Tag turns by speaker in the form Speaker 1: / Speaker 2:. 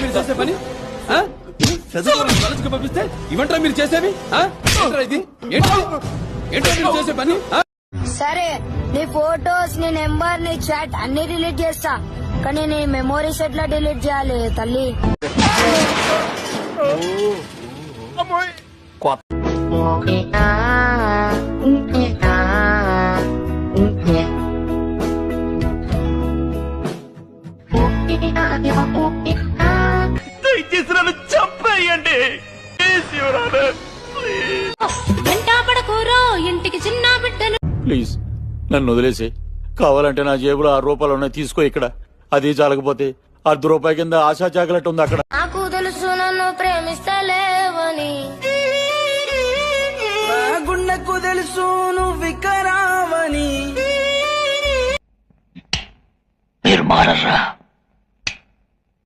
Speaker 1: మీరు చేసే పని కాలేజీకి పంపిస్తే ఇవంటా మీరు చేసేవి ఏంటో మీరు చేసే పని.
Speaker 2: సరే నీ ఫోటోస్ నీ నెంబర్ నీ చాట్ అన్ని డిలీట్ చేస్తా, కానీ నీ మెమోరీస్ ఎట్లా డిలీట్ చేయాలి తల్లి?
Speaker 3: దయచేసి నన్ను చంపేయండి.
Speaker 2: ఇంటికి చిన్న బిడ్డను
Speaker 4: ప్లీజ్ నన్ను వదిలేసి, కావాలంటే నా జేబులో 6 రూపాయలు ఉన్నాయి, తీసుకో. ఇక్కడ అది చాలకపోతే ₹10 కింద ఆశా చాకలెట్ ఉంది అక్కడ.
Speaker 2: నాకు తెలుసు నన్ను ప్రేమిస్తలేవని,
Speaker 5: గుండెకు తెలుసు నువ్వు వికరావని.
Speaker 3: మీరు మారరా?